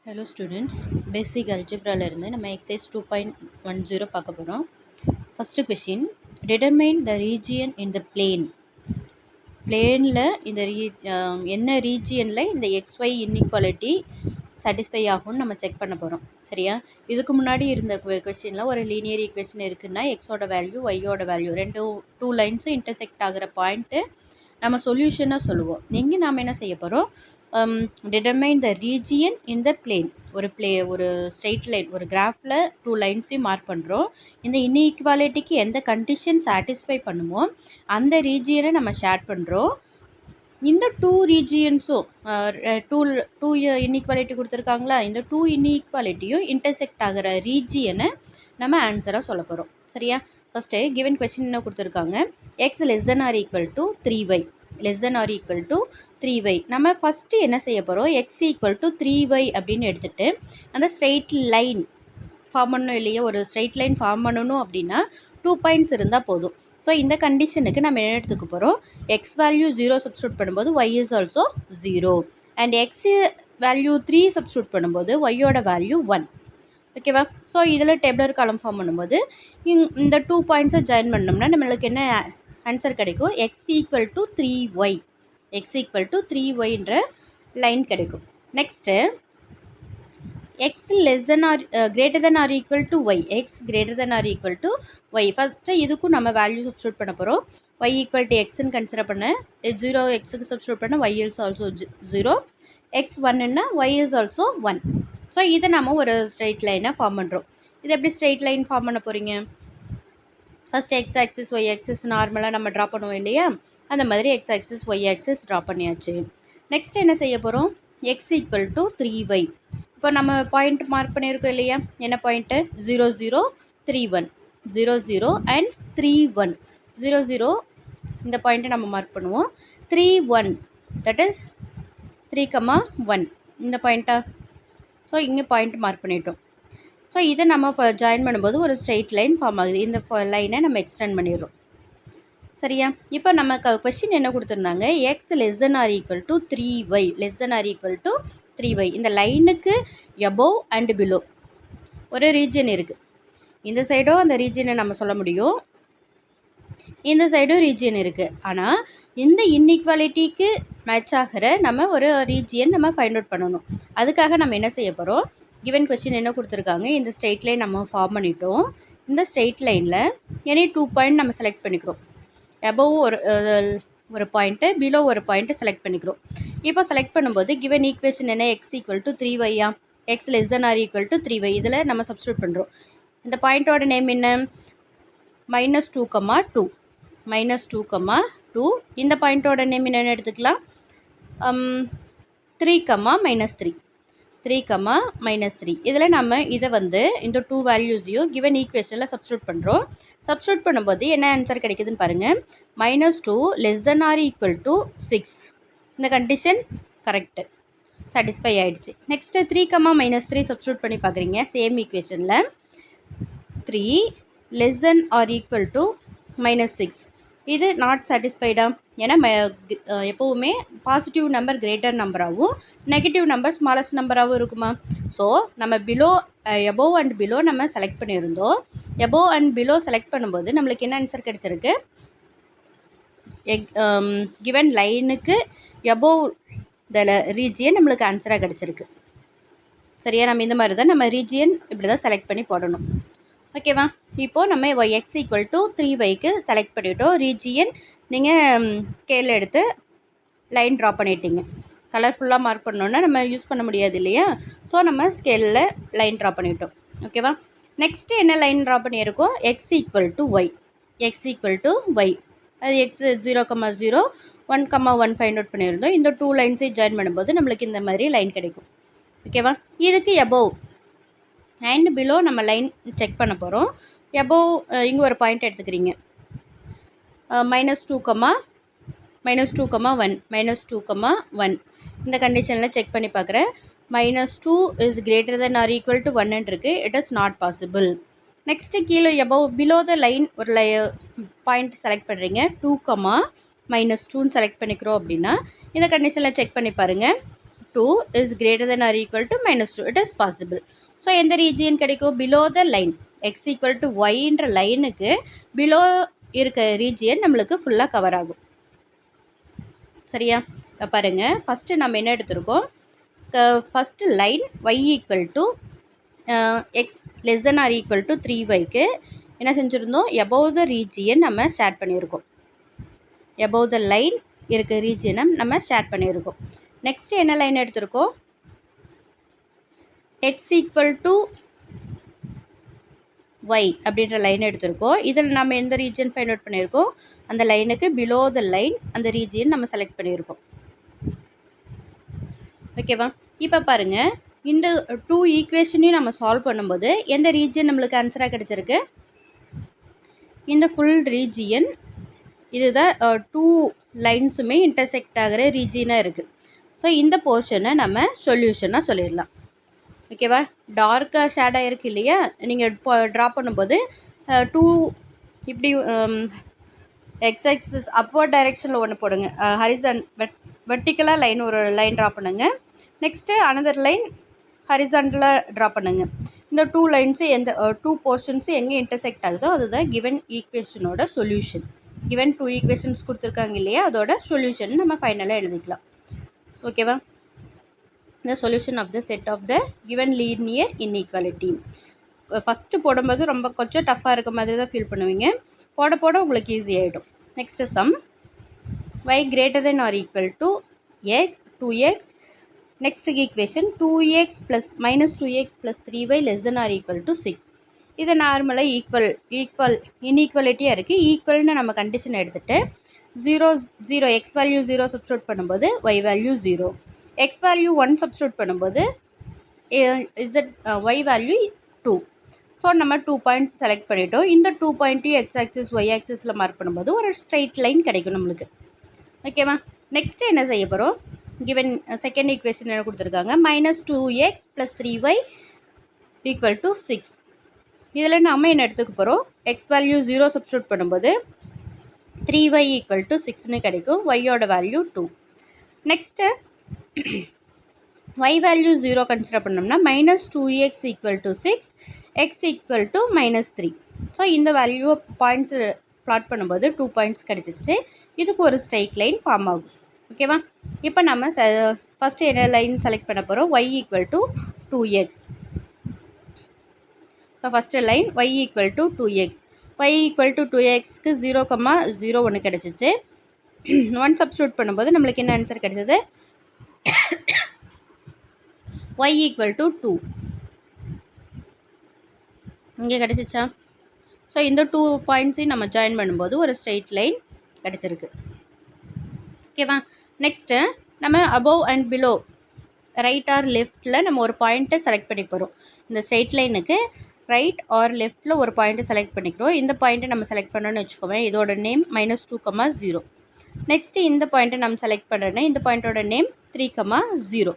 Hello students, basic algebra இருந்து நம்ம exercise 2.10 பார்க்க போகிறோம். First question, determine the region in the plane. பிளேனில் இந்த என்ன ரீஜியனில் இந்த XY இன்இக்வாலிட்டி சாட்டிஸ்ஃபை ஆகும்னு நம்ம செக் பண்ண போகிறோம். சரியா? இதுக்கு முன்னாடி இருந்த கொஸ்டினில் ஒரு லீனியர் ஈக்குவேஷன் இருக்குன்னா எக்ஸோட வேல்யூ ஒய்யோட வேல்யூ டூ லைன்ஸும் இன்டர்செக்ட் ஆகிற பாயிண்ட்டு நம்ம சொல்யூஷனாக சொல்லுவோம். இங்கே நாம் என்ன செய்ய போகிறோம், determine the region in the plane. ஒரு ஸ்ட்ரெயிட் லைன், ஒரு கிராஃபில் டூ லைன்ஸையும் மார்க் பண்ணுறோம். இந்த இன்இக்வாலிட்டிக்கு எந்த கண்டிஷன் சாட்டிஸ்ஃபை பண்ணுமோ அந்த ரீஜியனை நம்ம ஷேர் பண்ணுறோம். இந்த டூ ரீஜியன்ஸும் டூ இன்இக்வாலிட்டி கொடுத்துருக்காங்களா, இந்த டூ இன்இக்வாலிட்டியும் இன்டர்செக்ட் ஆகிற ரீஜியனை நம்ம ஆன்சராக சொல்ல போகிறோம். சரியா? ஃபஸ்ட்டு கிவன் கொஸ்டின் என்ன கொடுத்துருக்காங்க, x less than or equal to 3y, less than or equal to 3y. நம்ம ஃபஸ்ட்டு என்ன செய்ய போகிறோம், எக்ஸ் ஈக்குவல் டு 3y அப்படின்னு எடுத்துகிட்டு அந்த ஸ்ட்ரெயிட் லைன் ஃபார்ம் பண்ணணும் இல்லையா, ஒரு ஸ்ட்ரெயிட் லைன் ஃபார்ம் பண்ணணும் அப்படின்னா 2 பாயிண்ட்ஸ் இருந்தால் போதும். ஸோ இந்த கண்டிஷனுக்கு நம்ம என்ன எடுத்துக்க போகிறோம், எக்ஸ் வேல்யூ 0 சப்ஸ்டியூட் பண்ணும்போது y is also 0 and x value 3 substitute பண்ணும்போது ஒய்யோட வேல்யூ 1. ஓகேவா? ஸோ இதில் டேபிளர் காலம் ஃபார்ம் பண்ணும்போது இந்த 2 பாயிண்ட்ஸை ஜாயின் பண்ணோம்னா நம்மளுக்கு என்ன ஆன்சர் கிடைக்கும், x equal to 3y, x equal to 3yன்ற லைன் கிடைக்கும். Next x less than or greater than or equal to y, x greater than or equal to y. First இதுக்கும் நம்ம வேல்யூ சப்ஸ்டியூட் பண்ண போகிறோம். ஒய் ஈக்குவல் டு எக்ஸ்ன்னு consider பண்ண 0 எக்ஸுக்கு substitute பண்ண ஒய் இஸ் ஆல்சோ 0, எக்ஸ் 1ன்னா ஒய் இஸ் ஆல்சோ 1. ஸோ இதை நம்ம ஒரு ஸ்ட்ரெயிட் லைனாக ஃபார்ம் பண்ணுறோம். இது எப்படி ஸ்ட்ரெயிட் லைன் ஃபார்ம் பண்ண போகிறீங்க, first x axis y axis நார்மலாக நம்ம ட்ரா பண்ணுவோம் இல்லையா, அந்த மாதிரி x axis y axis draw பண்ணியாச்சு. நெக்ஸ்ட் என்ன செய்ய போகிறோம், எக்ஸ் ஈக்குவல் டு 3y. இப்போ நம்ம பாயிண்ட் மார்க் பண்ணியிருக்கோம் இல்லையா, என்ன பாயிண்ட்டு, 0 0 3 1, 0 0 அண்ட் 3 1, 0 0 இந்த பாயிண்ட்டை நம்ம மார்க் பண்ணுவோம். 3 1 தட் இஸ் 3, 1 இந்த பாயிண்ட்டா. ஸோ இங்கே பாயிண்ட் மார்க் பண்ணிட்டோம். ஸோ இதை நம்ம இப்போ ஜாயின் பண்ணும்போது ஒரு ஸ்ட்ரெயிட் லைன் ஃபார்ம் ஆகுது. இந்த லைனை நம்ம எக்ஸ்டெண்ட் பண்ணிடுறோம். சரியா? இப்போ நம்ம கொஸ்டின் என்ன கொடுத்துருந்தாங்க, x less than or equal to 3y, less than or equal to 3y. இந்த லைனுக்கு எபோவ் அண்ட் பிலோ ஒரு ரீஜன் இருக்குது. இந்த சைடும் அந்த ரீஜனை நம்ம சொல்ல முடியும், இந்த சைடும் ரீஜியன் இருக்குது. ஆனால் இந்த இன்இக்வாலிட்டிக்கு மேட்ச் ஆகிற நம்ம ஒரு ரீஜியன் நம்ம ஃபைண்ட் அவுட் பண்ணணும். அதுக்காக நம்ம என்ன செய்ய போகிறோம், கிவன் கொஸ்டின் என்ன கொடுத்துருக்காங்க, இந்த ஸ்ட்ரெயிட் லைன் நம்ம ஃபார்ம் பண்ணிட்டோம். இந்த ஸ்ட்ரெயிட் லைனில் எனி 2 பாயிண்ட் நம்ம செலக்ட் பண்ணிக்கிறோம். அபோவ் ஒரு பாயிண்ட்டு, பிலோ ஒரு பாயிண்ட்டு செலக்ட் பண்ணிக்கிறோம். இப்போ செலக்ட் பண்ணும்போது கிவன் ஈக்குவேஷன் என்ன, எக்ஸ் ஈக்குவல் டு 3yயா, x less than or equal to 3y. இதில் நம்ம சப்ஸ்டியூட் பண்ணுறோம். இந்த பாயிண்ட்டோட நேம் என்ன, -2, -2, -2, இந்த பாயிண்ட்டோட நேம் என்னென்னு எடுத்துக்கலாம், 3, -3, 3, -3. இதில் நம்ம இதை இந்த 2 வேல்யூஸையும் கிவன் ஈக்குவேஷனில் சப்ஸ்டியூட் பண்ணுறோம். சப்ஸ்டியூட் பண்ணும்போது என்ன ஆன்சர் கிடைக்குதுன்னு பாருங்கள், -2 less than or equal to 6. இந்த கண்டிஷன் கரெக்டு, சாட்டிஸ்ஃபை ஆகிடுச்சு. நெக்ஸ்ட்டு 3, -3 சப்ஸ்டியூட் பண்ணி பார்க்குறீங்க சேம் ஈக்குவேஷனில். 3 less than or equal to -6, இது நாட் சாட்டிஸ்ஃபைடா. ஏன்னா எப்போவுமே பாசிட்டிவ் நம்பர் கிரேட்டர் நம்பராகவும் நெகட்டிவ் நம்பர் ஸ்மாலஸ்ட் நம்பராகவும் இருக்குமா. ஸோ நம்ம எபோவ் அண்ட் பிலோ நம்ம செலக்ட் பண்ணியிருந்தோம். எபோவ் அண்ட் பிலோ செலக்ட் பண்ணும்போது நம்மளுக்கு என்ன ஆன்சர் கிடச்சிருக்கு, கிவன் லைனுக்கு எபோவ் த ரீஜியன் நம்மளுக்கு ஆன்சராக கிடச்சிருக்கு. சரியா? நம்ம இந்த மாதிரி தான் நம்ம ரீஜியன் இப்படி தான் செலக்ட் பண்ணி போடணும். ஓகேவா? இப்போது நம்ம எக்ஸ் ஈக்குவல் டு 3yக்கு செலக்ட் பண்ணிவிட்டோம். ரீஜியன் நீங்கள் ஸ்கேல் எடுத்து லைன் ட்ரா பண்ணிட்டீங்க. கலர்ஃபுல்லாக மார்க் பண்ணோன்னா நம்ம யூஸ் பண்ண முடியாது இல்லையா, ஸோ நம்ம ஸ்கேலில் லைன் ட்ரா பண்ணிவிட்டோம். ஓகேவா? நெக்ஸ்ட்டு என்ன லைன் ட்ரா பண்ணியிருக்கோம், x equal to y, x equal to y. அது எக்ஸ் 0, 0, 1, 1 ஃபைண்ட் அவுட் பண்ணியிருந்தோம். இந்த 2 லைன்ஸை ஜாயின் பண்ணும்போது நம்மளுக்கு இந்த மாதிரி லைன் கிடைக்கும். ஓகேவா? இதுக்கு எபோவ் அண்ட் பிலோ நம்ம லைன் செக் பண்ண போகிறோம். எபோவ் இங்கே ஒரு பாயிண்ட் எடுத்துக்கிறீங்க, -2, -1, -2, 1. இந்த கண்டிஷனில் செக் பண்ணி பார்க்குறேன். -2 is greater than or equal to 1 இருக்குது. It is not possible. Next கீழே எபோவ் பிலோ த லைன் ஒரு பாயிண்ட் செலக்ட் பண்ணுறீங்க. 2, -2ன்னு செலக்ட் பண்ணிக்கிறோம் அப்படின்னா இந்த கண்டிஷனில் செக் பண்ணி பாருங்கள். 2 is greater than or equal to minus 2. It is possible. So எந்த ரீஜியன் கிடைக்கும்? Below the line x equal to ஒய்ன்ற லைனுக்கு பிலோ இருக்க ரீஜியன் நம்மளுக்கு ஃபுல்லாக கவர் ஆகும். சரியா? இப்போ பாருங்கள், ஃபஸ்ட்டு நம்ம என்ன எடுத்திருக்கோம்? First line y equal to x less than or equal to 3yக்கு என்ன செஞ்சுருந்தோம்? எபோவ் த ரீஜியன் நம்ம ஷேர் பண்ணியிருக்கோம். எபோவ் த லைன் இருக்க ரீஜியனை நம்ம ஷேர் பண்ணியிருக்கோம். நெக்ஸ்ட் என்ன லைன் எடுத்திருக்கோம்? எக்ஸ் ஈக்குவல் டு ஒய் அப்படின்ற லைன் எடுத்திருக்கோம். இதில் நம்ம எந்த ரீஜியன் ஃபைண்ட் அவுட் பண்ணியிருக்கோம்? அந்த லைனுக்கு பிலோ த லைன் அந்த ரீஜியன் நம்ம செலக்ட் பண்ணியிருக்கோம். ஓகேவா? இப்போ பாருங்கள், இந்த 2 ஈக்குவேஷனையும் நம்ம சால்வ் பண்ணும்போது எந்த ரீஜியன் நம்மளுக்கு ஆன்சராக கிடச்சிருக்கு? இந்த ஃபுல் ரீஜியன் இதுதான் 2 லைன்ஸுமே இன்டர்செக்ட் ஆகிற ரீஜியனாக இருக்குது. ஸோ இந்த போர்ஷனை நம்ம சொல்யூஷனாக சொல்லிடலாம். ஓகேவா? டார்க்காக ஷேடாக இருக்குது இல்லையா? நீங்கள் இப்போ ட்ரா பண்ணும்போது 2 இப்படி எக்ஸ் ஆக்சிஸ் அப்வர்ட் டைரெக்ஷனில் ஒன்று போடுங்க. வெர்டிக்கலாக லைன் ஒரு லைன் ட்ரா பண்ணுங்க. நெக்ஸ்ட்டு அனதர் லைன் ஹரிசாண்டலாக ட்ரா பண்ணுங்க. இந்த 2 லைன்ஸு எந்த 2 போர்ஷன்ஸு எங்கே இன்டர்செக்ட் ஆகுதோ அதுதான் கிவன் ஈக்குவேஷனோட சொல்யூஷன். கிவன் 2 ஈக்குவேஷன்ஸ் கொடுத்துருக்காங்க இல்லையா? அதோட சொல்யூஷன் நம்ம ஃபைனலாக எழுதிக்கலாம். ஓகேவா? the solution of the set of the given linear inequality. First போடும்போது ரொம்ப கொஞ்சம் டஃப்பாக இருக்க மாதிரி தான் ஃபீல் பண்ணுவீங்க. போட போட உங்களுக்கு ஈஸி ஆகிடும். Next sum y greater than or equal to x 2x. Next equation 2x plus minus 2x plus 3y less than or equal to 6. இது நார்மலாக இன்ஈக்குவலிட்டியாக இருக்குது. ஈக்குவல்னு நம்ம கண்டிஷன் எடுத்துகிட்டு 0 x வேல்யூ 0 சப்ஸ்டியூட் பண்ணும்போது y value 0, x value 1 substitute பண்ணும்போது y value 2. So நம்ம 2 points select பண்ணிட்டோம். இந்த 2 பாயிண்ட்டையும் எக்ஸ் ஆக்சிஸ் ஒய் ஆக்சிஸில் மார்க் பண்ணும்போது ஒரு ஸ்ட்ரைட் லைன் கிடைக்கும் நம்மளுக்கு. ஓகேவா? நெக்ஸ்ட்டு என்ன செய்ய போகிறோம்? கிவன் செகண்ட் ஈக்குவேஷன் என்ன கொடுத்துருக்காங்க? -2x + 3y = 6. இதில் நம்ம என்ன எடுத்துக்க போகிறோம்? எக்ஸ் வேல்யூ 0 சப்ஸ்டியூட் பண்ணும்போது 3y = 6ன்னு கிடைக்கும். ஒய்யோட value 2. Next y value 0 consider பண்ணோம்னா -2x = 6, x = -3. ஸோ இந்த வேல்யூ பாயிண்ட்ஸு ப்ளாட் பண்ணும்போது 2 பாயிண்ட்ஸ் கிடச்சிருச்சு. இதுக்கு ஒரு ஸ்ட்ரைட் லைன் ஃபார்ம் ஆகும். ஓகேவா? இப்போ நம்ம ஃபஸ்ட்டு என்ன லைன் செலக்ட் பண்ண போகிறோம்? y = 2x. இப்போ first line y = 2x. y = 2xக்கு 0, 0 கிடச்சிச்சு. 1 சப்ஸ்டியூட் பண்ணும்போது நம்மளுக்கு என்ன ஆன்சர் கிடைச்சது? y = 2 இங்கே கிடச்சிச்சா? ஸோ இந்த 2 பாயிண்ட்ஸையும் நம்ம ஜாயின் பண்ணும்போது ஒரு ஸ்ட்ரெயிட் லைன் கிடச்சிருக்கு. ஓகேவா? நெக்ஸ்ட்டு நம்ம above and below right or லெஃப்ட்டில் நம்ம ஒரு பாயிண்ட்டை செலக்ட் பண்ணி போகிறோம். இந்த ஸ்ட்ரெயிட் லைனுக்கு ரைட் ஆர் லெஃப்ட்டில் ஒரு பாயிண்ட்டை செலக்ட் பண்ணிக்கிறோம். இந்த பாயிண்ட்டை நம்ம செலக்ட் பண்ணோன்னு வச்சுக்கோங்க. இதோட நேம் -2, 0. நெக்ஸ்ட்டு இந்த பாயிண்ட்டை நம்ம செலக்ட் பண்ணுறேன்னா இந்த பாயிண்ட்டோட நேம் 3, 0.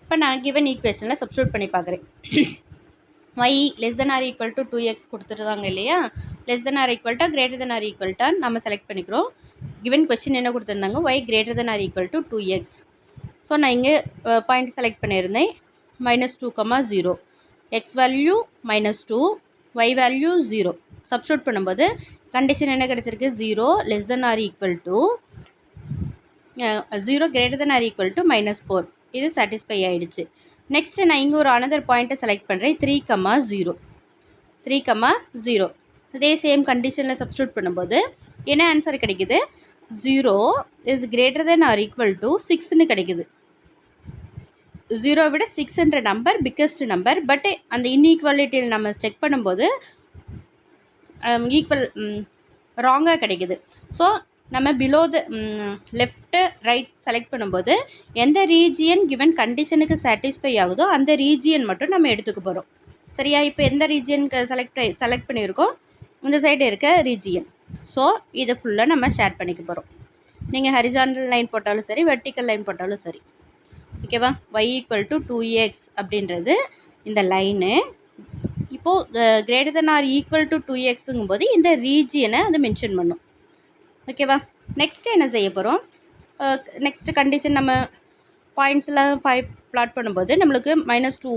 இப்போ நான் கிவன் ஈக்குவேஷனில் சப்ஸ்டியூட் பண்ணி பார்க்குறேன். y less than or equal to 2x கொடுத்துருக்காங்க இல்லையா? less than or equal to greater than or equal to நம்ம செலக்ட் பண்ணிக்கிறோம். கிவன் கொஸ்டின் என்ன கொடுத்துருந்தாங்க? y greater than or equal to 2x. So நான் இங்கே பாயிண்ட் செலக்ட் பண்ணியிருந்தேன். -2, 0, x value -2, y value 0. Substitute பண்ணும்போது கண்டிஷன் என்ன கிடச்சிருக்கு? 0 less than or equal to 0 greater than or equal to -4. இது சாட்டிஸ்ஃபை ஆகிடுச்சு. நெக்ஸ்ட்டு நான் இங்கே ஒரு அனதர் பாயிண்ட்டை செலக்ட் பண்ணுறேன். 3, 0. இதே சேம் கண்டிஷனில் சப்ஸ்டியூட் பண்ணும்போது என்ன ஆன்சர் கிடைக்குது? 0 is greater than or equal to 6ன்னு கிடைக்குது. 0 விட 6ன்ற நம்பர் பிக்கஸ்ட் நம்பர். பட் அந்த இன்ஈக்குவாலிட்டியில் நம்ம செக் பண்ணும்போது ஈக்குவல் ராங்காக கிடைக்குது. ஸோ நம்ம below the left right select பண்ணும்போது எந்த ரீஜியன் கிவன் கண்டிஷனுக்கு சாட்டிஸ்ஃபை ஆகுதோ அந்த ரீஜியன் மட்டும் நம்ம எடுத்துக்க போகிறோம். சரியா? இப்போ எந்த ரீஜியனுக்கு செலக்ட் பண்ணியிருக்கோம்? இந்த சைடு இருக்க ரீஜியன். ஸோ இதை ஃபுல்லாக நம்ம ஷேர் பண்ணிக்க போகிறோம். நீங்கள் ஹரிசாண்டல் லைன் போட்டாலும் சரி, வெர்டிக்கல் லைன் போட்டாலும் சரி. ஓகேவா? y = 2x அப்படின்றது இந்த லைனு. இப்போது greater than or equal to 2xங்கும் போது இந்த ரீஜியனை அது மென்ஷன் பண்ணும். ஓகேவா? நெக்ஸ்ட்டு என்ன செய்ய போகிறோம்? நெக்ஸ்ட்டு கண்டிஷன் நம்ம பாயிண்ட்ஸ்லாம் 5 பிளாட் பண்ணும்போது நம்மளுக்கு -2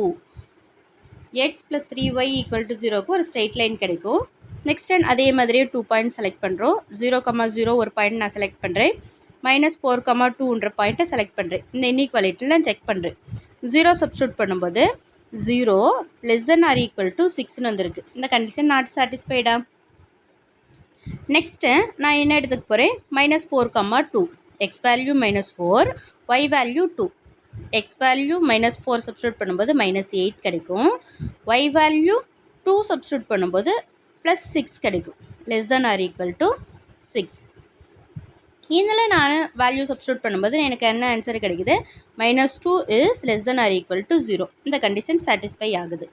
x + 3y = 0க்கு ஒரு ஸ்ட்ரெயிட் லைன் கிடைக்கும். நெக்ஸ்ட் அதே மாதிரியே 2 பாயிண்ட் செலக்ட் பண்ணுறோம். 0,0 ஒரு பாயிண்ட் நான் செலக்ட் பண்ணுறேன். -4,2ன்ற பாயிண்ட்டை செலக்ட் பண்ணுறேன். இந்த இன்இக்வாலிட்டியில் நான் செக் பண்ணுறேன். 0 சப்ஸ்டியூட் பண்ணும்போது 0 < > 6ன்னு வந்திருக்கு. இந்த கண்டிஷன் நாட் சாட்டிஸ்ஃபைடா? நெக்ஸ்ட்டு நான் என்ன எடுத்துக்க போகிறேன்? -4,2 x value -4 y value 2. x value -4 substitute பண்ணும்போது -8 கிடைக்கும். y வேல்யூ 2 சப்ஸ்டியூட் பண்ணும்போது +6 கிடைக்கும். < < 6. இதில் நான் வேல்யூ சப்ஸ்டியூட் பண்ணும்போது எனக்கு என்ன ஆன்சர் கிடைக்குது? -2 is < < 0. இந்த கண்டிஷன் சாட்டிஸ்ஃபை ஆகுது.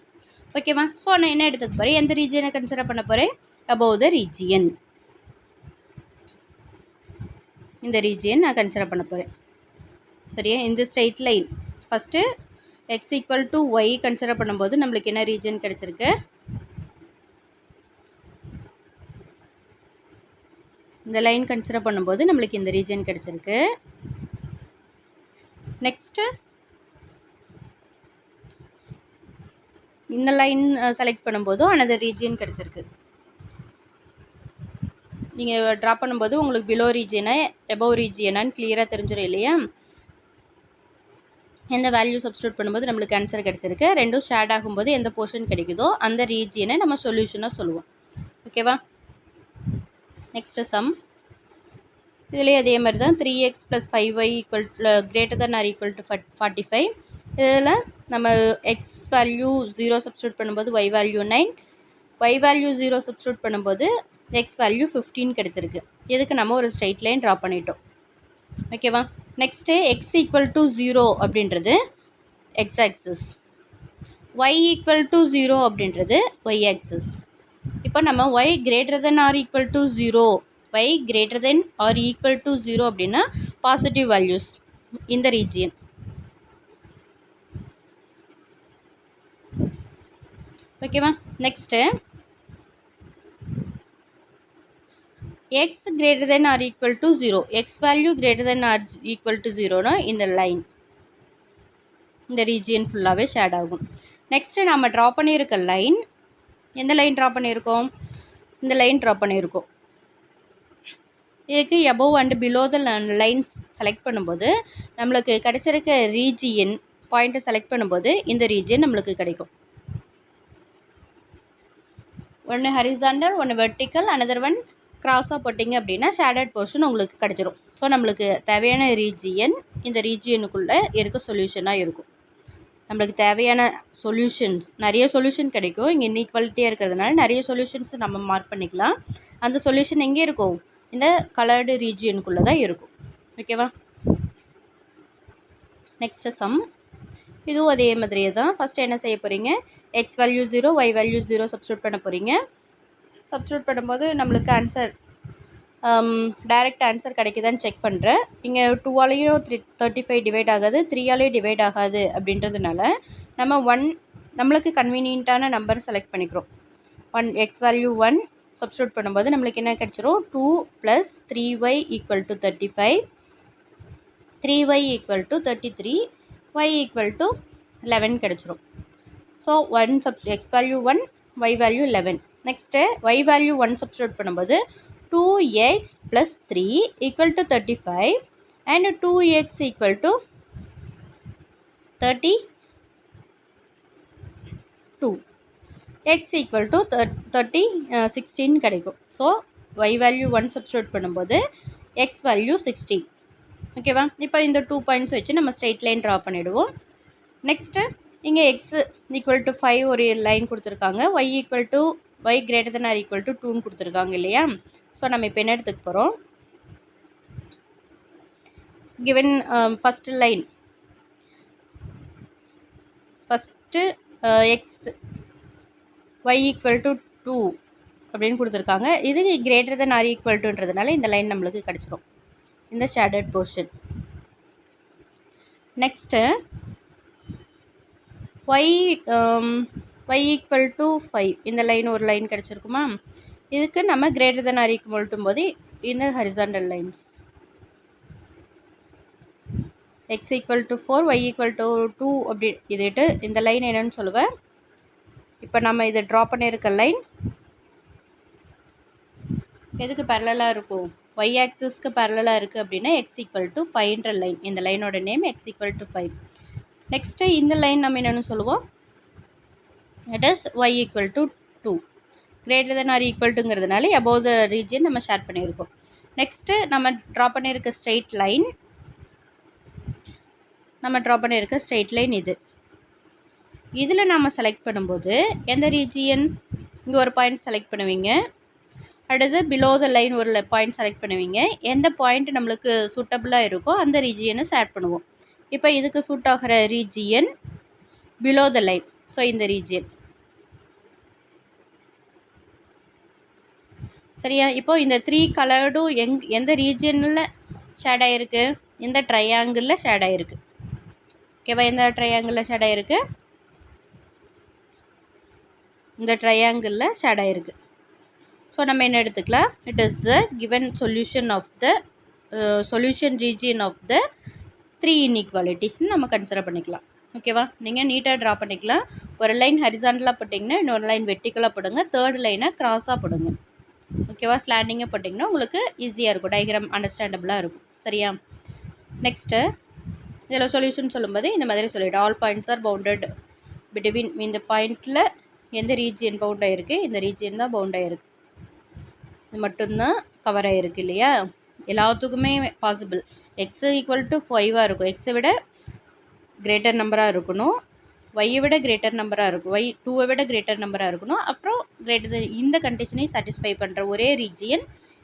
ஓகேவா? ஸோ நான் என்ன எடுத்துக்க போகிறேன்? எந்த ரீஜியனை கன்சிடர் பண்ண போகிறேன்? above the region. இந்த ரீஜியன் நான் கன்சிடர் பண்ண போகிறேன். சரியா? இந்த straight line first x = y consider பண்ணும்போது நம்மளுக்கு என்ன ரீஜியன் கிடச்சிருக்கு? இந்த லைன் கன்சிடர் பண்ணும்போது நம்மளுக்கு இந்த ரீஜியன் கிடச்சிருக்கு. நெக்ஸ்ட்டு இந்த லைன் செலக்ட் பண்ணும்போதும் another ரீஜியன் கிடச்சிருக்கு. நீங்கள் ட்ரா பண்ணும்போது உங்களுக்கு பிலோ ரீஜியனை எபோவ் ரீஜியனான்னு கிளியராக தெரிஞ்சிடும் இல்லையா? எந்த வேல்யூ சப்ஸ்டியூட் பண்ணும்போது நம்மளுக்கு ஆன்சர் கிடச்சிருக்கு. ரெண்டும் ஷேட் ஆகும்போது எந்த போர்ஷன் கிடைக்குதோ அந்த ரீஜியனை நம்ம சொல்யூஷனாக சொல்லுவோம். ஓகேவா? Next sum. இதுலேயே அதே மாதிரி தான் 3x + 5y > 45. இதில் நம்ம எக்ஸ் வேல்யூ 0 சப்ஸ்டியூட் பண்ணும்போது y value 9, y value 0 substitute பண்ணும்போது எக்ஸ் வேல்யூ 15 கிடச்சிருக்கு. இதுக்கு நம்ம ஒரு ஸ்ட்ரெயிட் லைன் ட்ரா பண்ணிட்டோம். ஓகேவா? நெக்ஸ்ட்டு x = 0 அப்படின்றது x ஆக்சிஸ், y = 0 அப்படின்றது y ஆக்சிஸ். இப்போ நம்ம y > or = 0, y > or = 0 அப்படின்னா பாசிட்டிவ் வேல்யூஸ் இந்த ரீஜியன். ஓகேவா? Next x > or = 0, x value > or = 0னா இந்த லைன் இந்த ரீஜியன் ஃபுல்லாகவே ஷேட் ஆகும். நெக்ஸ்ட்டு நம்ம ட்ரா பண்ணியிருக்க லைன், எந்த லைன் ட்ரா பண்ணியிருக்கோம்? இந்த லைன் ட்ரா பண்ணியிருக்கோம். இதுக்கு above and below the lines select பண்ணும்போது நம்மளுக்கு கிடைச்சிருக்க ரீஜியன் பாயிண்ட்டை செலக்ட் பண்ணும்போது இந்த ரீஜியன் நம்மளுக்கு கிடைக்கும். ஒன்று ஹரிசாண்டல், ஒன்று வெர்டிக்கல், another one கிராஸாக போட்டிங்க அப்படின்னா ஷேடட் போர்ஷன் உங்களுக்கு கிடச்சிரும். ஸோ நம்மளுக்கு தேவையான ரீஜியன் இந்த ரீஜியனுக்குள்ளே இருக்க சொல்யூஷனாக இருக்கும். நம்மளுக்கு தேவையான சொல்யூஷன்ஸ் நிறைய சொல்யூஷன் கிடைக்கும். இங்கே இன்இக்வாலிட்டியாக இருக்கிறதுனால நிறைய சொல்யூஷன்ஸ் நம்ம மார்க் பண்ணிக்கலாம். அந்த சொல்யூஷன் எங்கே இருக்கும்? இந்த கலர்டு ரீஜியனுக்குள்ளே தான் இருக்கும். ஓகேவா? Next sum. இதுவும் அதே மாதிரியே தான். ஃபஸ்ட்டு என்ன செய்ய போகிறீங்க? X value 0, y value 0 substitute பண்ண போகிறீங்க. சப்ஸ்டியூட் பண்ணும்போது நம்மளுக்கு ஆன்சர் டைரக்ட் ஆன்சர் கிடைக்குதான்னு செக் பண்ணுறேன். இங்கே 2ஆலேயும் 35 டிவைட் ஆகாது, 3ஆலேயும் டிவைட் ஆகாது அப்படின்றதுனால நம்ம நம்மளுக்கு கன்வீனியண்ட்டான நம்பர் செலக்ட் பண்ணிக்கிறோம். எக்ஸ் வேல்யூ 1 சப்ஸ்டியூட் பண்ணும்போது நம்மளுக்கு என்ன கிடச்சிரும்? 2 + 3y = 35, 3y = 33, y = 11 கிடச்சிரும். So X value 1, y value 11. Next y value 1 substitute பண்ணும்போது 2x + 3 = 35 and 2x = 32, x = 16 கிடைக்கும். ஸோ y வேல்யூ 1 சப்ஸ்டியூட் பண்ணும்போது x வேல்யூ 16. ஓகேவா? இப்போ இந்த 2 பாயிண்ட்ஸ் வச்சு நம்ம ஸ்ட்ரெயிட் லைன் ட்ரா பண்ணிவிடுவோம். நெக்ஸ்ட்டு இங்கே x = 5 ஒரு லைன் கொடுத்துருக்காங்க, y > or = 2ன்னு கொடுத்துருக்காங்க இல்லையா? ஸோ நம்ம இப்போ என்ன எடுத்துக்க போகிறோம்? Given first line, first X y = 2 அப்படின்னு கொடுத்துருக்காங்க. இது < or = இந்த லைன் நம்மளுக்கு கிடச்சிரும், இந்த ஷேடட் போர்ஷன். நெக்ஸ்ட்டு y = 5 இந்த லைன் ஒரு லைன் கிடச்சிருக்குமா? இதுக்கு நம்ம < or = போது இந்த horizontal lines x equal to 4 y equal to 2 அப்படி இதுட்டு இந்த லைன் என்னன்னு சொல்லுவேன். இப்போ நம்ம இதை ட்ரா பண்ணியிருக்க லைன் எதுக்கு பேரலாக இருக்கும்? y ஆக்சிஸ்க்கு பேரலாக இருக்குது அப்படின்னா x ஈக்குவல் டு 5ன்ற லைன். இந்த லைனோட name x equal to 5. Next இந்த லைன் நம்ம என்னென்னு சொல்லுவோம்? It is y equal to 2. Greater than or equal டுங்கிறதுனால above the region நம்ம ஷேர் பண்ணியிருக்கோம். நெக்ஸ்ட்டு நம்ம ட்ரா பண்ணியிருக்க ஸ்ட்ரெயிட் லைன் இது. இதில் நம்ம செலக்ட் பண்ணும்போது எந்த ரீஜியன்? இங்கே ஒரு பாயிண்ட் செலக்ட் பண்ணுவீங்க. அடுத்து பிலோ த லைன் ஒரு பாயிண்ட் செலக்ட் பண்ணுவீங்க. எந்த பாயிண்ட் நம்மளுக்கு சூட்டபுளாக இருக்கோ அந்த ரீஜியனை ஷேர் பண்ணுவோம். இப்போ இதுக்கு சூட் ஆகிற region below the line. So இந்த ரீஜியன் சரியா? இப்போ இந்த 3 கலர்டும் எந்த ரீஜியனில் ஷேட் ஆகிருக்கு? இந்த ட்ரையாங்கிளில் ஷேட் ஆகிருக்கு. ஓகேவா? எந்த ட்ரையாங்கிளில் ஷேட் ஆகிருக்கு? இந்த ட்ரையாங்கிளில் ஷேட் ஆகிருக்கு. ஸோ நம்ம என்ன எடுத்துக்கலாம்? It is the given solution of the solution region of the 3 இன்இக்வாலிட்டிஸ்ன்னு நம்ம கன்சிடர் பண்ணிக்கலாம். ஓகேவா? நீங்கள் நீட்டாக ட்ரா பண்ணிக்கலாம். ஒரு லைன் ஹரிசாண்டலாக போட்டிங்கன்னா இன்னொரு லைன் வெர்டிக்கலாக போடுங்க. தேர்ட் லைனை கிராஸாக போடுங்க. ஓகேவா? ஸ்லாண்டிங்காக போட்டிங்கன்னா உங்களுக்கு ஈஸியாக இருக்கும். டயக்ராம் அண்டர்ஸ்டாண்டபுளாக இருக்கும். சரியா? நெக்ஸ்ட்டு இதில் சொல்யூஷன் சொல்லும்போது இந்த மாதிரி சொல்லிவிட்டு all points are bounded between இந்த பாயிண்டில் எந்த ரீஜியன் பவுண்ட் ஆகிருக்கு? இந்த ரீஜியன் தான் பவுண்ட் ஆகிருக்கு. இது மட்டும்தான் கவர் ஆகிருக்கு இல்லையா? எல்லாத்துக்குமே பாசிபிள். எக்ஸ் ஈக்குவல் டு 5ஆக இருக்கும். எக்ஸை விட கிரேட்டர் நம்பராக இருக்கணும். ஒய்யை விட கிரேட்டர் நம்பராக இருக்கும். ஒய் 2ஐ விட கிரேட்டர் நம்பராக இருக்கணும். அப்புறம் கிரேட்டர் இந்த கண்டிஷனை சாட்டிஸ்ஃபை பண்ணுற ஒரே ரீஜியன்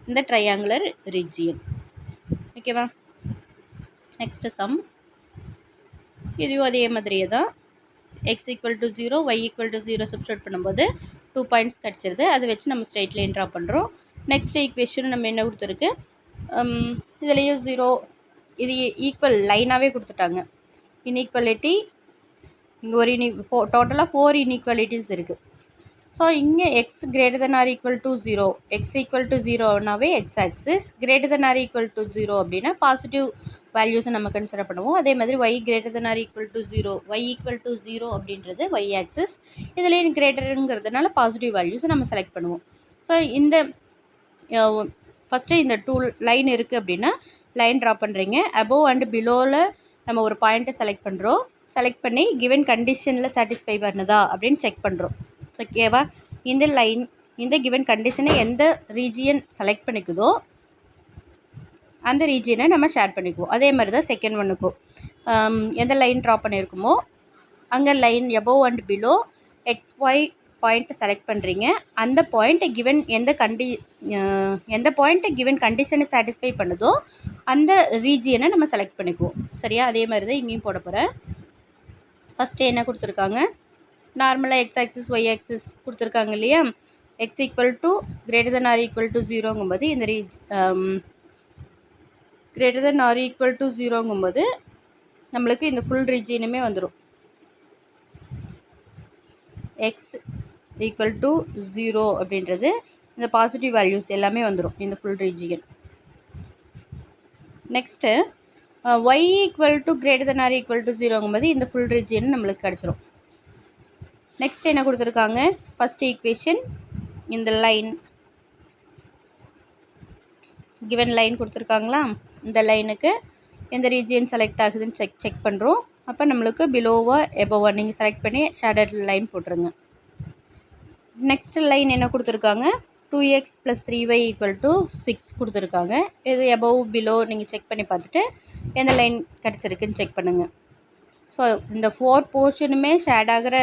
இந்த ட்ரையாங்குலர் ரீஜியன். ஓகேவா? Next sum. இதுவும் அதே மாதிரியே தான். X equal to 0 y equal to 0 substitute பண்ணும்போது 2 பாயிண்ட்ஸ் கிடச்சிருது. அதை வச்சு நம்ம ஸ்ட்ரெயிட் லைன் ட்ரா பண்ணுறோம். நெக்ஸ்ட் ஈக்குவேஷன் நம்ம என்ன கொடுத்துருக்கு? இதுலேயும் 0 இது ஈக்குவல் லைனாகவே கொடுத்துட்டாங்க. இன்இக்வாலிட்டி இங்கே ஒரு டோட்டலாக 4 இன்இக்வாலிட்டிஸ் இருக்குது. ஸோ இங்கே x greater than or equal to 0, x equal to 0நாவே x axis, greater than or equal to 0 அப்படின்னா பாசிட்டிவ் வேல்யூஸை நம்ம கன்சிடர் பண்ணுவோம். அதே மாதிரி y greater than or equal to 0, y equal to 0 அப்படின்றது ஒய் ஆக்சிஸ். இதுலேயும் கிரேட்டருங்கிறதுனால பாசிட்டிவ் வேல்யூஸை நம்ம செலக்ட் பண்ணுவோம். ஸோ இந்த ஃபஸ்ட்டு இந்த 2 லைன் இருக்குது அப்படின்னா லைன் ட்ரா பண்ணுறீங்க. அபோவ் அண்ட் பிலோவில் நம்ம ஒரு பாயிண்ட்டை செலக்ட் பண்ணுறோம். செலக்ட் பண்ணி கிவன் கண்டிஷனில் சாட்டிஸ்ஃபை பண்ணுதா அப்படின்னு செக் பண்ணுறோம். ஓகேவா? இந்த லைன் இந்த கிவன் கண்டிஷனை எந்த ரீஜியன் செலக்ட் பண்ணிக்குதோ அந்த ரீஜியனை நம்ம ஷேர் பண்ணிக்குவோம். அதே மாதிரி தான் செகண்ட் ஒன்றுக்கும் எந்த லைன் ட்ரா பண்ணியிருக்குமோ அங்கே line above and below x y பாயிண்ட்டை செலக்ட் பண்ணுறீங்க. அந்த பாயிண்ட்டை கிவன் எந்த பாயிண்ட்டை கிவன் கண்டிஷனை சாட்டிஸ்ஃபை பண்ணுதோ அந்த ரீஜியனை நம்ம செலக்ட் பண்ணிக்குவோம். சரியா? அதே மாதிரி தான் இங்கேயும் போட போகிறேன். ஃபஸ்ட்டு என்ன கொடுத்துருக்காங்க? நார்மலாக எக்ஸ் ஆக்சிஸ் ஒய் ஆக்சிஸ் கொடுத்துருக்காங்க இல்லையா? X equal to greater than or equal to 0ங்கும்போது இந்த greater than or equal to 0ங்கும்போது நம்மளுக்கு இந்த ஃபுல் ரீஜியனுமே வந்துடும். எக்ஸ் ஈக்குவல் டு 0 அப்படின்றது இந்த பாசிட்டிவ் வேல்யூஸ் எல்லாமே வந்துடும் இந்த full region. Next y equal to greater than or equal to 0ங்கும்போது இந்த ஃபுல் ரீஜியன் நம்மளுக்கு கிடச்சிரும். நெக்ஸ்ட் என்ன கொடுத்துருக்காங்க? ஃபஸ்ட் ஈக்குவேஷன் இந்த லைன் கிவன் லைன் கொடுத்துருக்காங்களா? இந்த லைனுக்கு எந்த ரீஜியன் செலக்ட் ஆகுதுன்னு செக் பண்ணுறோம். அப்போ நம்மளுக்கு பிலோவா எபோவா நீங்கள் செலக்ட் பண்ணி ஷேடட் லைன் போட்டுருங்க. நெக்ஸ்ட் லைன் என்ன கொடுத்துருக்காங்க? 2x + 3y = 6 கொடுத்துருக்காங்க. இது எபோவ் பிலோ நீங்கள் செக் பண்ணி பார்த்துட்டு எந்த லைன் கிடச்சிருக்குன்னு செக் பண்ணுங்கள். ஸோ இந்த 4 போர்ஷனுமே ஷேட் ஆகிற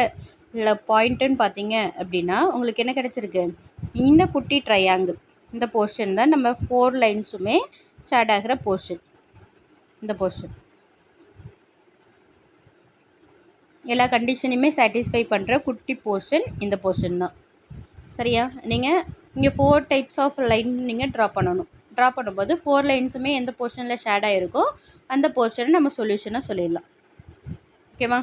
பாயிண்ட்டுன்னு பார்த்தீங்க அப்படின்னா உங்களுக்கு என்ன கிடச்சிருக்கு? இந்த குட்டி ட்ரையாங்கிள் இந்த போர்ஷன் தான் நம்ம 4 லைன்ஸுமே ஷேட் ஆகிற போர்ஷன். இந்த போர்ஷன் எல்லா கண்டிஷனையுமே சாட்டிஸ்ஃபை பண்ணுற குட்டி போர்ஷன் இந்த போர்ஷன் தான். சரியா? நீங்கள் இங்கே 4 டைப்ஸ் ஆஃப் லைன் நீங்கள் ட்ரா பண்ணணும். ட்ரா பண்ணும்போது 4 லைன்ஸுமே எந்த போர்ஷனில் ஷேட் ஆகிருக்கோ அந்த போர்ஷனை நம்ம சொல்யூஷனாக சொல்லிடலாம். ஓகேவா?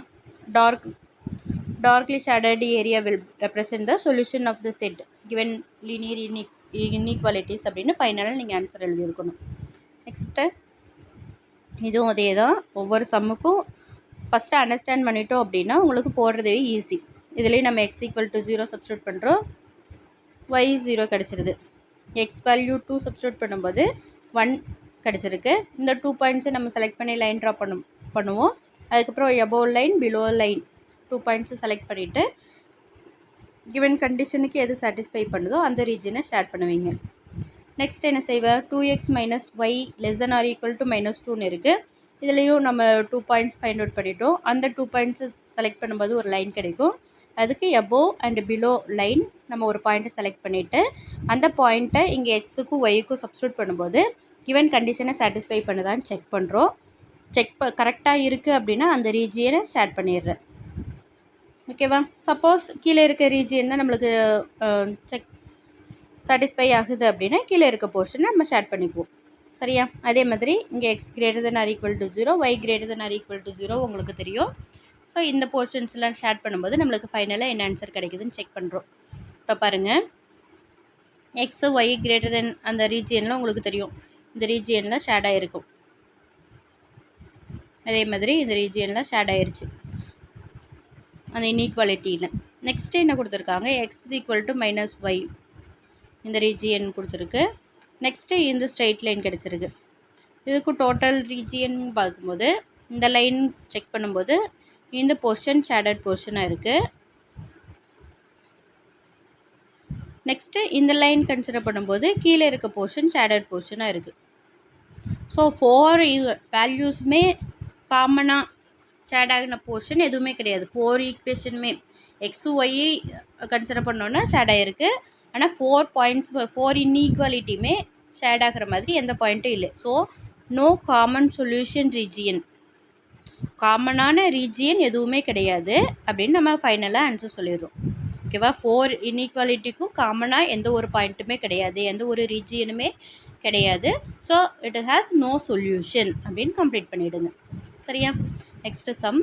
darkly shaded area will represent the solution of the set given linear inequalities அப்படின்னு ஃபைனலாக நீங்கள் ஆன்சர் எழுதியிருக்கணும். நெக்ஸ்ட்டு இதுவும் அதே தான். ஒவ்வொரு சம்முக்கும் ஃபஸ்ட்டு அண்டர்ஸ்டாண்ட் பண்ணிட்டோம் அப்படின்னா உங்களுக்கு போடுறதே ஈஸி. இதுலேயும் நம்ம x = 0 சப்ஸ்டியூட் பண்ணுறோம், y 0 கிடச்சிருது. எக்ஸ் வேல்யூ 2 சப்ஸ்டியூட் பண்ணும்போது 1 கிடச்சிருக்கு. இந்த 2 பாயிண்ட்ஸை நம்ம செலக்ட் பண்ணி லைன் ட்ரா பண்ணுவோம். அதுக்கப்புறம் எபோவ் லைன் பிலோ லைன் 2 பாயிண்ட்ஸை செலக்ட் பண்ணிவிட்டு கிவன் கண்டிஷனுக்கு எது சாட்டிஸ்ஃபை பண்ணுதோ அந்த ரீஜனை ஷேர் பண்ணுவீங்க. நெக்ஸ்ட் என்ன செய்வேன், 2x - y <= -2ன்னு இருக்குது. இதுலேயும் நம்ம 2 பாயிண்ட்ஸ் ஃபைண்ட் அவுட் பண்ணிட்டோம். அந்த 2 பாயிண்ட்ஸை செலக்ட் பண்ணும்போது ஒரு லைன் கிடைக்கும். அதுக்கு எபோவ் அண்ட் பிலோ லைன் நம்ம ஒரு பாயிண்ட்டை செலக்ட் பண்ணிவிட்டு அந்த பாயிண்ட்டை இங்கே எக்ஸுக்கும் ஒய்க்கும் சப்ஸ்டியூட் பண்ணும்போது கிவன் கண்டிஷனை சாட்டிஸ்ஃபை பண்ணுதான்னு செக் பண்ணுறோம். கரெக்டாக இருக்குது அப்படின்னா அந்த ரீஜியனை ஷேர் பண்ணிடுறேன். ஓகேவா? சப்போஸ் கீழே இருக்க ரீஜியன் தான் நம்மளுக்கு சாட்டிஸ்ஃபை ஆகுது அப்படின்னா கீழே இருக்க போர்ஷனை நம்ம ஷேர் பண்ணிக்குவோம். சரியா? அதே மாதிரி இங்கே x > (0), y > 0 உங்களுக்கு தெரியும். ஸோ இந்த போர்ஷன்ஸ்லாம் ஷேர் பண்ணும்போது நம்மளுக்கு ஃபைனலாக என்ன ஆன்சர் கிடைக்குதுன்னு செக் பண்ணுறோம். இப்போ பாருங்கள், x y > அந்த ரீஜியனில் உங்களுக்கு தெரியும், இந்த ரீஜியனில் ஷேட் ஆகிருக்கும். அதே மாதிரி இந்த ரீஜியனில் ஷேட் ஆகிருச்சு அந்த இன்இக்வாலிட்டியில். நெக்ஸ்ட்டு என்ன கொடுத்துருக்காங்க, x = -y இந்த ரீஜியன் கொடுத்துருக்கு. நெக்ஸ்ட்டு இந்த ஸ்ட்ரெயிட் லைன் கிடச்சிருக்கு. இதுக்கு டோட்டல் ரீஜியன் பார்க்கும்போது இந்த லைன் செக் பண்ணும்போது இந்த போர்ஷன் ஷேடட் போர்ஷனாக இருக்குது. நெக்ஸ்ட்டு இந்த லைன் கன்சிடர் பண்ணும்போது கீழே இருக்க போர்ஷன் ஷேடட் போர்ஷனாக இருக்குது. ஸோ 4 வேல்யூஸுமே காமனாக ஷேட் ஆகின போர்ஷன் எதுவுமே கிடையாது. 4 ஈக்குவேஷனுமே எக்ஸு ஒய் கன்சிடர் பண்ணோன்னா ஷேட் ஆகிருக்கு. ஆனால் 4 பாயிண்ட்ஸ் 4 இன்இக்வாலிட்டியுமே ஷேட் ஆகிற மாதிரி எந்த பாயிண்ட்டும் இல்லை. So no common solution region, காமனான ரீஜியன் எதுவுமே கிடையாது அப்படின்னு நம்ம ஃபைனலாக ஆன்சர் சொல்லிடுறோம். ஓகேவா? 4 இன்இக்வாலிட்டிக்கும் காமனாக எந்த ஒரு பாயிண்ட்டுமே கிடையாது, எந்த ஒரு ரீஜியனுமே கிடையாது. So it has no solution அப்படின்னு கம்ப்ளீட் பண்ணிவிடுங்க. சரியா? Next sum.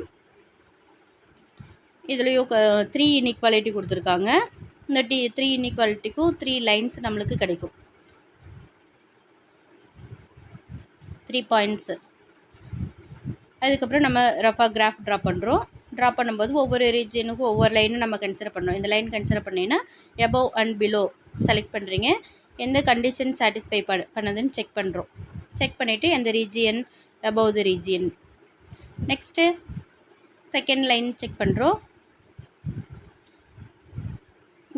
இதுலேயும் 3 இன்இக்வாலிட்டி கொடுத்துருக்காங்க. இந்த 3 இன்இக்வாலிட்டிக்கும் 3 லைன்ஸ் நம்மளுக்கு கிடைக்கும், 3 பாயிண்ட்ஸு. அதுக்கப்புறம் நம்ம ரஃபாக கிராஃப் ட்ரா பண்ணுறோம். ட்ரா பண்ணும்போது ஒவ்வொரு ரீஜியனுக்கும் ஒவ்வொரு லைனும் நம்ம கன்சிடர் பண்ணோம். இந்த லைன் கன்சிடர் பண்ணிங்கன்னா எபோவ் அண்ட் பிலோ செலக்ட் பண்ணுறீங்க. எந்த கண்டிஷன் சாட்டிஸ்ஃபை பண்ணதுன்னு செக் பண்ணுறோம். செக் பண்ணிவிட்டு எந்த region above the region. Next second line check பண்ணுறோம்.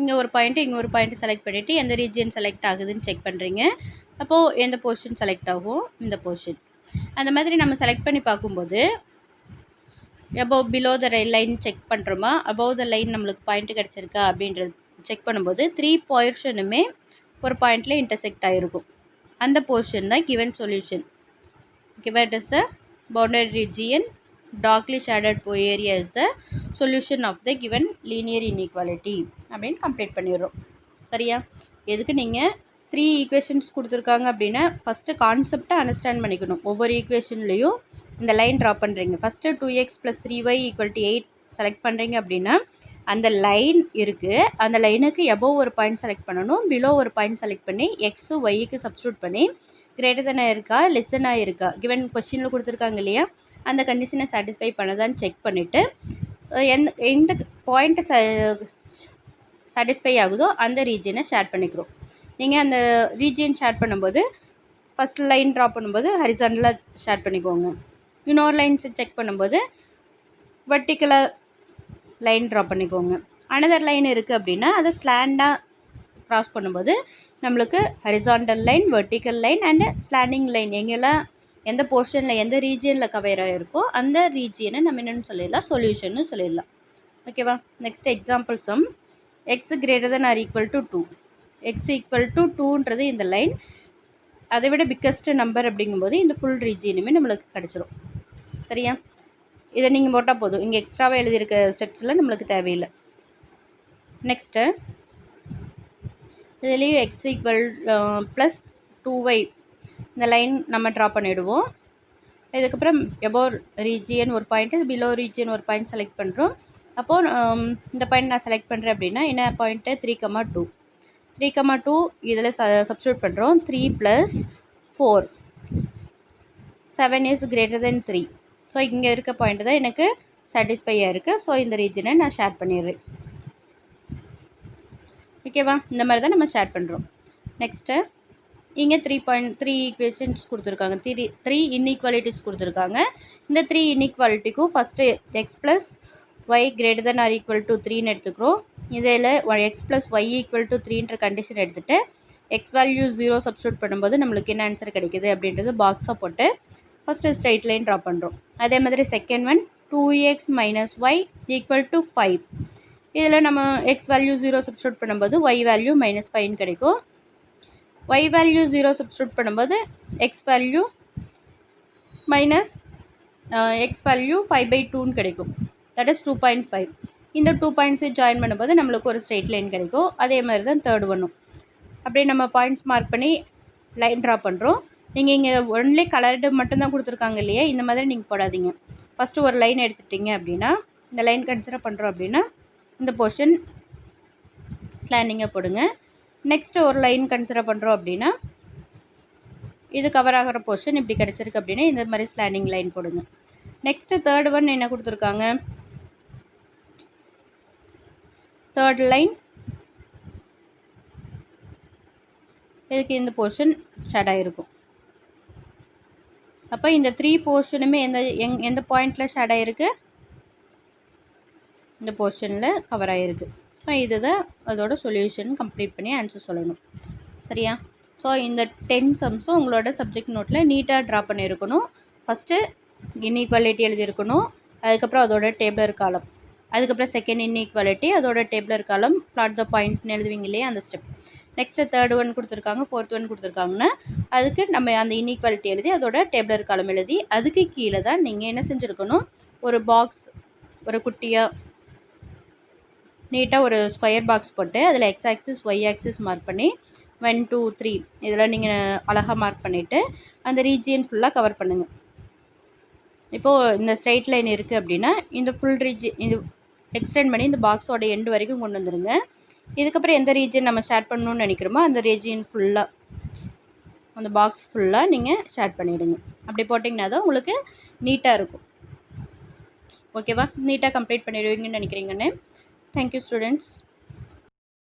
இங்கே ஒரு பாயிண்ட்டு இங்கே ஒரு பாயிண்ட்டு செலக்ட் பண்ணிவிட்டு எந்த ரீஜியன் செலக்ட் ஆகுதுன்னு செக் பண்ணுறீங்க. அப்போது எந்த போர்ஷன் செலக்ட் ஆகும், இந்த போர்ஷன். அந்த மாதிரி நம்ம செலக்ட் பண்ணி பார்க்கும்போது above below the line check பண்ணுறோமா, அபவ் த லைன் நம்மளுக்கு பாயிண்ட்டு கிடச்சிருக்கா அப்படின்றது செக் பண்ணும்போது 3 போர்ஷனுமே ஒரு பாயிண்டில் இன்டர்செக்ட் ஆகிருக்கும். அந்த போர்ஷன் தான் கிவன் சொல்யூஷன். ஓகேவா? It is the boundary region, darkly shaded area is the solution of the given linear inequality அப்படின்னு கம்ப்ளீட் பண்ணிடுறோம். சரியா? எதுக்கு நீங்கள் 3 ஈக்குவேஷன்ஸ் கொடுத்துருக்காங்க அப்படின்னா ஃபஸ்ட்டு கான்செப்டை அண்டர்ஸ்டாண்ட் பண்ணிக்கணும். ஒவ்வொரு ஈக்குவேஷன்லேயும் இந்த லைன் ட்ரா பண்ணுறீங்க. ஃபஸ்ட்டு 2x + 3y = 8 செலக்ட் பண்ணுறீங்க அப்படின்னா அந்த லைன் இருக்குது, அந்த லைனுக்கு எபோவ் ஒரு பாயிண்ட் செலக்ட் பண்ணணும், பிலோ ஒரு பாயிண்ட் செலக்ட் பண்ணி எக்ஸு ஒய்க்கு சப்ஸ்டியூட் பண்ணி கிரேட்டர் தெனாக இருக்கா லெஸ் தெனாக இருக்கா கிவன் கொஸ்டினில் கொடுத்துருக்காங்க இல்லையா, அந்த கண்டிஷனை சாட்டிஸ்ஃபை பண்ணதான்னு செக் பண்ணிவிட்டு எந்த பாயிண்ட்டை சாட்டிஸ்ஃபை ஆகுதோ அந்த ரீஜியனை ஷேர் பண்ணிக்கிறோம். நீங்கள் அந்த ரீஜியன் ஷேர் பண்ணும்போது ஃபஸ்ட்டு லைன் ட்ரா பண்ணும்போது ஹரிசாண்டலாக ஷேர் பண்ணிக்கோங்க. இன்னொரு லைன்ஸ் செக் பண்ணும்போது வெர்டிக்கலாக லைன் ட்ரா பண்ணிக்கோங்க. அனதர் லைன் இருக்குது அப்படின்னா அதை ஸ்லாண்டாக க்ராஸ் பண்ணும்போது நம்மளுக்கு horizontal line, vertical line and slanting line எங்கெல்லாம் எந்த போர்ஷனில் எந்த ரீஜியனில் கவர் ஆகிருக்கோ அந்த ரீஜியனை நம்ம என்னென்னு சொல்லிடலாம், சொல்யூஷன்னு சொல்லிடலாம். ஓகேவா? Next example sum. x > (= 2). x = 2ன்றது இந்த லைன், அதை விட பிக்கஸ்ட் நம்பர் அப்படிங்கும்போது இந்த ஃபுல் ரீஜியனுமே நம்மளுக்கு கிடச்சிரும். சரியா? இதை நீங்கள் போட்டால் போதும், இங்கே எக்ஸ்ட்ராவாக எழுதியிருக்க ஸ்டெப்ஸில் நம்மளுக்கு தேவையில்லை. நெக்ஸ்ட்டு இதுலேயும் x = +2y இந்த லைன் நம்ம ட்ரா பண்ணிவிடுவோம். இதுக்கப்புறம் எபோவ் ரீஜியன் ஒரு பாயிண்ட்டு, பிலோ ரீஜியன் ஒரு பாயிண்ட் செலக்ட் பண்ணுறோம். அப்போது இந்த பாயிண்ட் நான் செலக்ட் பண்ணுறேன் அப்படின்னா என்ன பாயிண்ட்டு 3,2. 3,2 இதில் சப்ஸ்டியூட் பண்ணுறோம். 3 + 4 7 is greater than 3. ஸோ இங்கே இருக்க பாயிண்ட் தான் எனக்கு சாட்டிஸ்ஃபையாக இருக்குது. ஸோ இந்த ரீஜனை நான் ஷேர் பண்ணிடுறேன். ஓகேவா? இந்த மாதிரி தான் நம்ம ஷேர் பண்ணுறோம். நெக்ஸ்ட்டு இங்கே 3 ஈக்குவேஷன்ஸ் கொடுத்துருக்காங்க. 3 இன்இக்வாலிட்டிஸ் கொடுத்துருக்காங்க. இந்த 3 இன்இக்வாலிட்டிக்கும் first x plus y greater than or equal to 3ன்னு எடுத்துக்கிறோம். இதில் x plus y equal to 3ன்ற கண்டிஷன் எடுத்துகிட்டு எக்ஸ் வேல்யூ 0 சப்ஸ்டியூட் பண்ணும்போது நம்மளுக்கு என்ன ஆன்சர் கிடைக்குது அப்படின்றது பாக்ஸாக போட்டு ஃபஸ்ட்டு ஸ்ட்ரைட் லைன் ட்ரா பண்ணுறோம். அதே மாதிரி second one 2x minus y equal to 5. இதில் நம்ம எக்ஸ் வேல்யூ 0 சப்ஸ்டியூட் பண்ணும்போது ஒய் வேல்யூ -5ன்னு கிடைக்கும். ஒய் வேல்யூ 0 சப்ஸ்டியூட் பண்ணும்போது x value minus x value 5/2ன்னு கிடைக்கும். That is 2.5. இந்த 2 பாயிண்ட்ஸை ஜாயின் பண்ணும்போது நம்மளுக்கு ஒரு ஸ்ட்ரெயிட் லைன் கிடைக்கும். அதே மாதிரி தான் தேர்ட் ஒன்றும். அப்படியே நம்ம பாயிண்ட்ஸ் மார்க் பண்ணி லைன் ட்ரா பண்ணுறோம். நீங்கள் இங்கே ஒன்லி கலர்டு மட்டும்தான் கொடுத்துருக்காங்க இல்லையா, இந்த மாதிரி நீங்கள் போடாதீங்க. ஃபஸ்ட்டு ஒரு லைன் எடுத்துட்டிங்க அப்படின்னா, இந்த லைன் கன்சிடர் பண்ணுறோம் அப்படின்னா இந்த போர்ஷன் ஸ்லாண்டிங்காக போடுங்க. நெக்ஸ்ட்டு ஒரு லைன் கன்சிடர் பண்ணுறோம் அப்படின்னா இது கவர் ஆகிற போர்ஷன் இப்படி கிடச்சிருக்கு அப்படின்னா இந்த மாதிரி ஸ்லாண்டிங் லைன் போடுங்க. நெக்ஸ்ட்டு தேர்ட் ஒன் என்ன கொடுத்துருக்காங்க, தேர்ட் லைன் இதுக்கு இந்த போர்ஷன் ஷேட் ஆகிருக்கும். அப்போ இந்த 3 போர்ஷனுமே எந்த பாயிண்டில் ஷேட் ஆகிருக்கு, இந்த போர்ஷனில் கவர் ஆகிருக்கு. ஸோ இதுதான் அதோட சொல்யூஷன் கம்ப்ளீட் பண்ணி ஆன்சர் சொல்லணும். சரியா? ஸோ இந்த 10 சம்ஸும் உங்களோட சப்ஜெக்ட் நோட்டில் நீட்டாக ட்ரா பண்ணியிருக்கணும். ஃபஸ்ட்டு இன்இக்வாலிட்டி எழுதியிருக்கணும். அதுக்கப்புறம் அதோட டேபிளர் காலம். அதுக்கப்புறம் செகண்ட் இன்இக்வாலிட்டி, அதோட டேபிளர் காலம், பிளாட் த பாயிண்ட்னு எழுதுவீங்க இல்லையா, அந்த ஸ்டெப். நெக்ஸ்ட்டு தேர்ட் ஒன் கொடுத்துருக்காங்க, ஃபோர்த் ஒன் கொடுத்துருக்காங்கன்னா அதுக்கு நம்ம அந்த இன்இக்வாலிட்டி எழுதி அதோட டேபிளர் காலம் எழுதி அதுக்கு கீழே தான் நீங்கள் என்ன செஞ்சுருக்கணும், ஒரு பாக்ஸ், ஒரு குட்டியாக நீட்டாக ஒரு ஸ்கொயர் பாக்ஸ் போட்டு அதில் x axis y axis mark பண்ணி 1 2 3 இதெல்லாம் நீங்கள் அழகாக மார்க் பண்ணிவிட்டு அந்த ரீஜியன் ஃபுல்லாக கவர் பண்ணுங்கள். இப்போது இந்த ஸ்ட்ரைட் லைன் இருக்குது அப்படின்னா இந்த ஃபுல் இது எக்ஸ்டெண்ட் பண்ணி இந்த பாக்ஸோட எண்டு வரைக்கும் கொண்டு வந்துடுங்க. இதுக்கப்புறம் எந்த ரீஜன் நம்ம ஷேர் பண்ணணும்னு நினைக்கிறோமோ அந்த ரீஜியன் ஃபுல்லாக, அந்த பாக்ஸ் ஃபுல்லாக நீங்கள் ஷேர் பண்ணிவிடுங்க. அப்படி போட்டிங்கன்னா தான் உங்களுக்கு நீட்டாக இருக்கும். ஓகேவா? நீட்டாக கம்ப்ளீட் பண்ணிடுவீங்கன்னு நினைக்கிறீங்கன்னு. Thank you students.